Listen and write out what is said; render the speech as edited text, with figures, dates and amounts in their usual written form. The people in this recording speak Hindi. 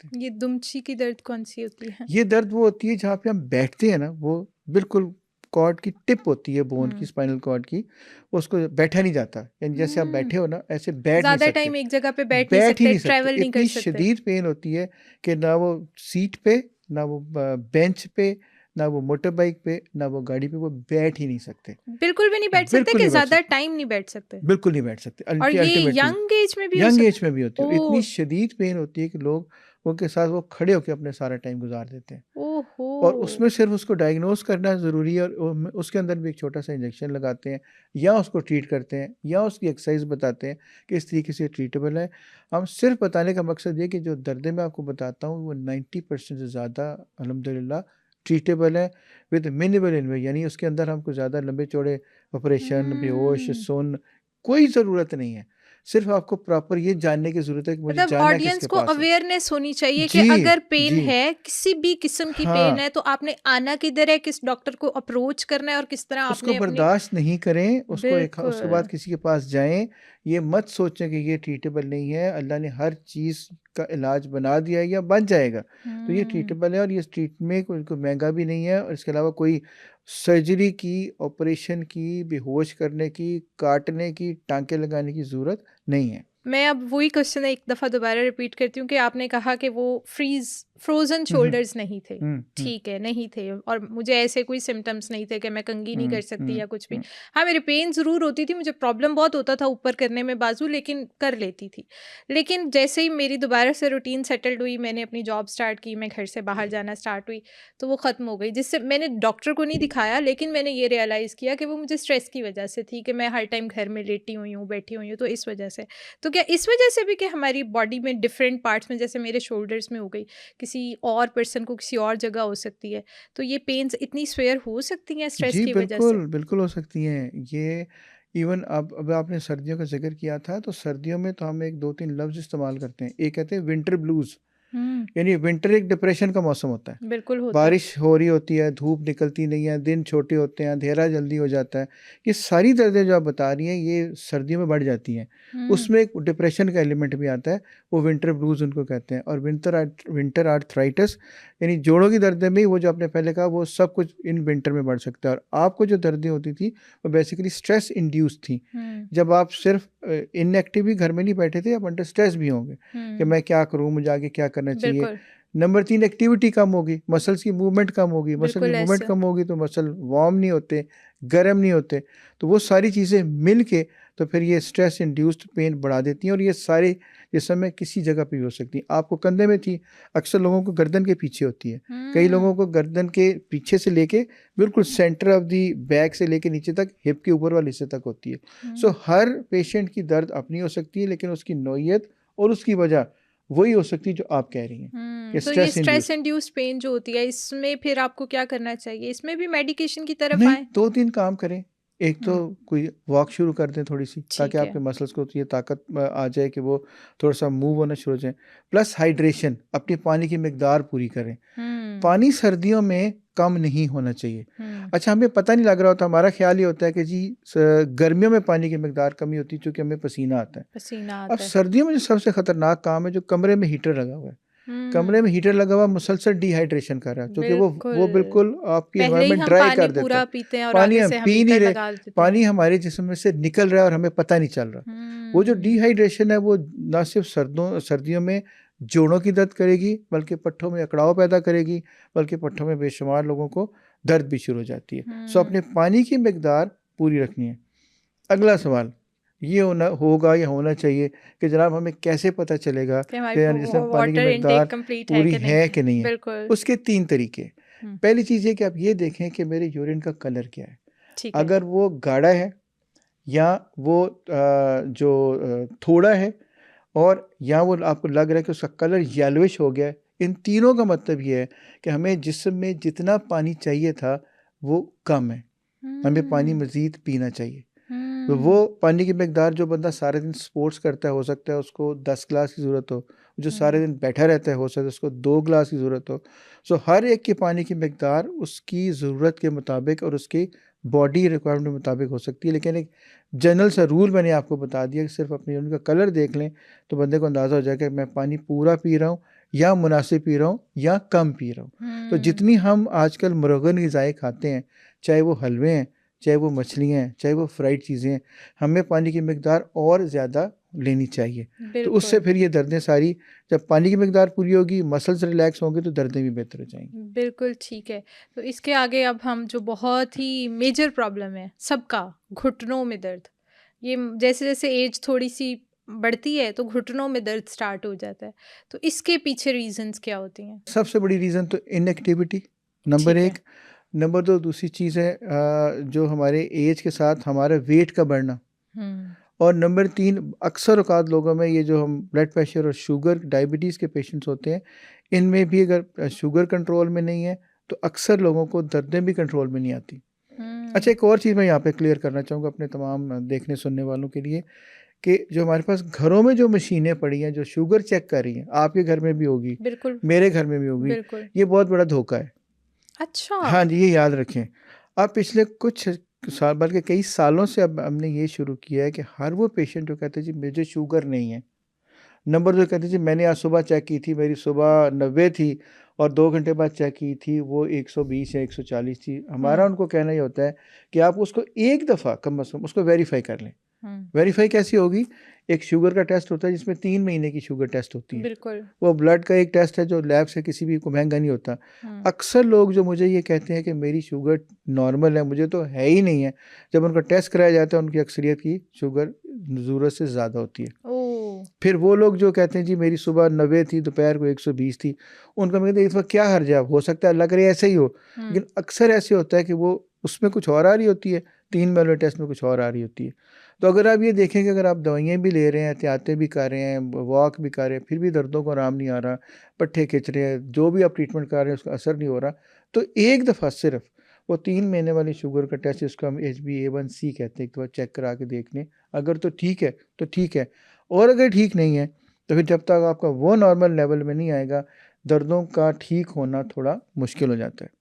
सकते। ये दुमछी की दर्द कौन सी होती है? ये दर्द वो होती है जहाँ पे हम बैठते हैं ना, वो बिल्कुल कॉर्ड की टिप होती है, बोन की, स्पाइनल कॉर्ड की, उसको बैठा नहीं जाता, यानी जैसे आप बैठे हो ना ऐसे बैठ नहीं ज्यादा सकते, टाइम एक जगह पे बैठ नहीं बैठ ही सकते, नहीं सकते। ट्रैवल नहीं कर इतनी सकते। शदीद पेन होती है कि ना वो सीट पे, ना वो बेंच पे, ना वो मोटर बाइक पे, ना वो गाड़ी पे, वो बैठ ही नहीं सकते, बिल्कुल भी नहीं बैठ सकते बिल्कुल कि नहीं बैठ ज्यादा सकते, टाइम नहीं बैठ सकते? बिल्कुल नहीं बैठ सकते। और ये अल्टीमेटली यंग एज में भी हो यंग एज सकता? में भी होती है, इतनी ओह, शदीद पेन होती है कि लोग उनके साथ वो खड़े होकर अपने सारा टाइम गुजार देते हैं। ओहो। और उसमें सिर्फ उसको डायग्नोस करना ज़रूरी है, और उसके अंदर भी एक छोटा सा इंजेक्शन लगाते हैं, या उसको ट्रीट करते हैं, या उसकी एक्सरसाइज बताते हैं कि इस तरीके से ट्रीटेबल है। हम सिर्फ बताने का मकसद ये कि जो दर्द मैं आपको बताता हूँ वो 90% से ज़्यादा अल्हम्दुलिल्लाह ट्रीटेबल है विद मिनिमल इन्वे, यानी उसके अंदर हमको ज़्यादा लंबे चौड़े ऑपरेशन, बेहोश, हम्म। सुन, कोई ज़रूरत नहीं है। सिर्फ आपको प्रॉपर ये जानने की ज़रूरत है कि मुझे मतलब जाना ऑडियंस किसके को पास है। अवेयरनेस होनी चाहिए कि जी, अगर पेन जी। है, किसी भी किस्म की पेन हाँ, है, तो आपने आना किधर है, किस डॉक्टर को अप्रोच करना है और किस तरह उसको आपने अपने। बर्दाश्त नहीं करें, उसके बिल्कुल। बाद किसी के पास जाएँ। ये मत सोचें कि ये ट्रीटेबल नहीं है, अल्लाह ने हर चीज़ का इलाज बना दिया है या बन जाएगा। तो ये हम्म। ट्रीटेबल है, और ये ट्रीटमेंट कोई महँगा भी नहीं है, और इसके अलावा कोई सर्जरी की, ऑपरेशन की, बेहोश करने की, काटने की, टाँके लगाने की ज़रूरत नहीं है। मैं अब वही क्वेश्चन एक दफ़ा दोबारा रिपीट करती हूँ कि आपने कहा कि वो फ्रोज़न हुँ, हुँ। शोल्डर्स नहीं थे। हुँ, हुँ। ठीक है, नहीं थे, और मुझे ऐसे कोई सिम्पटम्स नहीं थे कि मैं कंघी नहीं हुँ, कर सकती हुँ, या कुछ भी। हुँ। हाँ, मेरी पेन ज़रूर होती थी, मुझे प्रॉब्लम बहुत होता था ऊपर करने में बाजू, लेकिन कर लेती थी। लेकिन जैसे ही मेरी दोबारा से रूटीन सेटल्ड हुई, मैंने अपनी जॉब स्टार्ट की, मैं घर से बाहर जाना स्टार्ट हुई, तो वो ख़त्म हो गई। जिससे मैंने डॉक्टर को नहीं दिखाया, लेकिन मैंने ये रियलाइज़ किया कि वो मुझे स्ट्रेस की वजह से थी कि मैं हर टाइम घर में लेटी हुई हूँ, बैठी हुई हूँ, तो इस वजह से। तो क्या इस वजह से भी कि हमारी बॉडी में डिफरेंट पार्ट्स में, जैसे मेरे शोल्डर्स में हो गई, किसी और पर्सन को किसी और जगह हो सकती है, तो ये पेन्स इतनी स्वेयर हो सकती हैं स्ट्रेस जी, की वजह से? बिल्कुल, बिल्कुल हो सकती हैं। ये इवन अब आपने सर्दियों का ज़िक्र किया था, तो सर्दियों में तो हम एक 2-3 लफ्ज़ इस्तेमाल करते हैं। एक कहते हैं विंटर ब्लूज़, हुँ, यानी विंटर एक डिप्रेशन का मौसम होता है। बिल्कुल होता है। बारिश हो रही होती है, धूप निकलती नहीं है, दिन छोटे होते हैं, अंधेरा जल्दी हो जाता है। ये सारी दर्दें जो आप बता रही हैं, ये सर्दियों में बढ़ जाती हैं। हुँ, उसमें एक डिप्रेशन का एलिमेंट भी आता है, वो विंटर ब्लूज़ उनको कहते हैं। और विंटर आर्थराइटिस, यानी जोड़ों की दर्दें भी, वो जो आपने पहले कहा, वो सब कुछ इन विंटर में बढ़ सकता है। और आपको जो दर्दें होती थी, वो बेसिकली स्ट्रेस इंड्यूस्ड थी। हुँ, जब आप सिर्फ़ इनएक्टिव ही घर में नहीं बैठे थे, आप अंडर स्ट्रेस भी होंगे कि हुँ, मैं क्या करूँ, मुझे आगे क्या करना चाहिए। बिल्कुल, नंबर 3, एक्टिविटी कम होगी, मसल्स की मूवमेंट कम होगी, मसल की बिल्कुल मूवमेंट ऐसा। कम होगी तो मसल वार्म नहीं होते, गर्म नहीं होते, तो वो सारी चीज़ें मिल के तो फिर ये स्ट्रेस इंड्यूस्ड पेन बढ़ा देती हैं, और ये सारे जिस्म में किसी जगह पे भी हो सकती हैं। आपको कंधे में थी, अक्सर लोगों को गर्दन के पीछे होती है, कई हुँ, लोगों को गर्दन के पीछे से लेके बिल्कुल सेंटर ऑफ द बैक से लेके नीचे तक, हिप के ऊपर वाले हिस्से तक होती है। सो हुँ, हर पेशेंट की दर्द अपनी हो सकती है, लेकिन उसकी नौइयत और उसकी वजह वही हो सकती है जो आप कह रही हैं कि तो ये stress stress induced. Induced pain जो होती है, इसमें फिर आपको क्या करना चाहिए? इसमें भी मेडिकेशन की तरफ नहीं, आएँ? 2-3 काम करें। एक तो हुँ, कोई वॉक शुरू कर दें थोड़ी-सी, ताकि ठीक है। आपके मसल्स को तो ये ताकत आ जाए कि वो थोड़ा-सा मूव होना शुरू हो जाएँ। प्लस हाइड्रेशन, अपनी पानी की मिकदार पूरी करें। हुँ, पानी सर्दियों में कम नहीं होना चाहिए। हुँ, अच्छा, हमें पता नहीं लग रहा होता, हमारा ख़्याल ये होता है कि जी गर्मियों में पानी की मिकदार कमी होती है क्योंकि हमें पसीना आता है। पसीना अब आता है। सर्दियों में जो सबसे खतरनाक काम है, जो कमरे में हीटर लगा हुआ है। हुँ, कमरे में हीटर लगा हुआ मुसलसल डिहाइड्रेशन कर रहा है, क्योंकि बिल्कुल। वो बिल्कुल आपकी पहले ही एनवायरनमेंट हम ड्राई पानी कर देता पूरा है। पीते हैं और पानी आगे हम से हम पी नहीं हीटर रहे, लगा देते हैं। पानी हमारे जिस्म में से निकल रहा है और हमें पता नहीं चल रहा। वो जो हुँ, डिहाइड्रेशन है, वो ना सिर्फ सर्दियों में जोड़ों की दर्द करेगी, बल्कि पट्ठों में अकड़ाव पैदा करेगी, बल्कि पट्ठों में बेशुमार लोगों को दर्द भी शुरू हो जाती है। सो हुँ, अपने पानी की मिकदार पूरी रखनी है। अगला सवाल ये होगा या होना चाहिए कि जनाब हमें कैसे पता चलेगा कि हमारी कि यानी जैसे पानी की वाटर मिकदार इनटेक कंप्लीट है पूरी कि नहीं? है कि नहीं है। बिल्कुल। उसके 3 तरीके। हुँ, पहली चीज़ ये कि आप ये देखें कि मेरे यूरिन का कलर क्या है। ठीक है। अगर वो गाढ़ा है, या वो थोड़ा है, और या वो आपको लग रहा है कि उसका कलर येलोइश हो गया है, इन तीनों का मतलब ये है कि हमें जिस्म में जितना पानी चाहिए था वो कम है, हमें पानी हुँ, मज़ीद पीना चाहिए। तो वो हुँ, पानी की मिकदार, जो बंदा सारे दिन स्पोर्ट्स करता है, हो सकता है उसको 10 ग्लास की ज़रूरत हो, जो सारे हुँ, दिन बैठा रहता है, हो सकता है उसको 2 ग्लास की ज़रूरत हो। सो हर एक की पानी की मिकदार उसकी ज़रूरत के मुताबिक और उसकी बॉडी रिक्वायरमेंट के मुताबिक हो सकती है, लेकिन एक जनरल सा रूल मैंने आपको बता दिया कि सिर्फ अपनी उनका कलर देख लें तो बंदे को अंदाज़ा हो जाएगा कि मैं पानी पूरा पी रहा हूँ या मुनासिब पी रहा हूँ या कम पी रहा हूँ। तो जितनी हम आजकल मुरगन ग़िज़ाएँ खाते हैं, चाहे वो हलवे हैं, चाहे वो मछलियाँ हैं, चाहे वो फ्राइड चीज़ें हैं, हमें पानी की मिकदार और ज़्यादा लेनी चाहिए। तो उससे बिल्कुल। फिर ये दर्दें सारी, जब पानी की मिकदार पूरी होगी, मसल्स रिलैक्स होंगे, तो दर्दें भी बेहतर हो जाएँगी। बिल्कुल ठीक है। तो इसके आगे अब हम जो बहुत ही मेजर प्रॉब्लम है सबका, घुटनों में दर्द। ये जैसे-जैसे एज थोड़ी-सी बढ़ती है तो घुटनों में दर्द स्टार्ट हो जाता है। तो इसके पीछे रीज़न्स क्या होती हैं? सबसे बड़ी रीज़न तो इनएक्टिविटी, नंबर ठीक है। 1। नंबर 2 दूसरी चीज़ है जो हमारे एज के साथ हमारा वेट का बढ़ना। हुँ। और नंबर 3, अक्सर औक़ात लोगों में ये जो हम ब्लड प्रेशर और शुगर, डायबिटीज़ के पेशेंट्स होते हैं, इनमें भी अगर शुगर कंट्रोल में नहीं है, तो अक्सर लोगों को दर्दें भी कंट्रोल में नहीं आती। अच्छा, हुँ। एक और चीज़ मैं यहाँ पे क्लियर करना चाहूँगा अपने तमाम देखने सुनने वालों के लिए, कि जो हमारे पास घरों में जो मशीनें पड़ी हैं, जो शुगर चेक कर रही हैं, आपके घर में भी होगी, बिल्कुल, मेरे घर में भी होगी, बिल्कुल। ये बहुत बड़ा धोखा है। अच्छा! हाँ जी, ये याद रखें। अब पिछले कुछ साल, बल्कि कई सालों से अब हमने ये शुरू किया है कि हर वो पेशेंट जो कहते हैं जी मुझे शुगर नहीं है। नंबर 2 कहते हैं जी मैंने आज सुबह चेक की थी, मेरी सुबह 90 थी और 2 घंटे बाद चेक की थी, वो 120 या 140 थी। हमारा हुँ, उनको कहना ये होता है कि आप उसको एक दफ़ा कम से कम उसको वेरीफ़ाई कर लें। हुँ। वेरीफ़ाई कैसी होगी? एक शुगर का टेस्ट होता है जिसमें 3 महीने की शुगर टेस्ट होती है। बिल्कुल। वो ब्लड का एक टेस्ट है जो लैब से किसी भी को महँगा नहीं होता। हुँ, अक्सर लोग जो मुझे ये कहते हैं कि मेरी शुगर नॉर्मल है, मुझे तो है ही नहीं है। जब उनका टेस्ट कराया जाता है, उनकी अक्सरियत की शुगर ज़रूरत से ज़्यादा होती है। ओह! फिर वो लोग जो कहते हैं जी मेरी सुबह 90 थी, दोपहर को 120 थी, उनका मैं कहता इस वक़्त क्या हर्ज है? हो सकता है अल्लाह करे ऐसे ही हो। हुँ, लेकिन अक्सर ऐसे होता है कि वो उसमें कुछ और आ रही होती है, 3 वाले टेस्ट में कुछ और आ रही होती है। तो अगर आप ये देखें कि अगर आप दवाइयाँ भी ले रहे हैं, एहतियातें भी कर रहे हैं, वॉक भी कर रहे हैं, फिर भी दर्दों को आराम नहीं आ रहा, पट्ठे खिंच रहे हैं, जो भी आप ट्रीटमेंट कर रहे हैं उसका असर नहीं हो रहा, तो एक दफ़ा सिर्फ़ वो 3 महीने वाली शुगर का टेस्ट, जिसको हम HbA1c कहते हैं, एक दफ़ा चेक करा के देख लें। अगर तो ठीक है, तो ठीक है, और अगर ठीक नहीं है, तो फिर जब तक आपका वो नॉर्मल लेवल में नहीं आएगा, दर्दों का ठीक होना थोड़ा मुश्किल हो जाता है।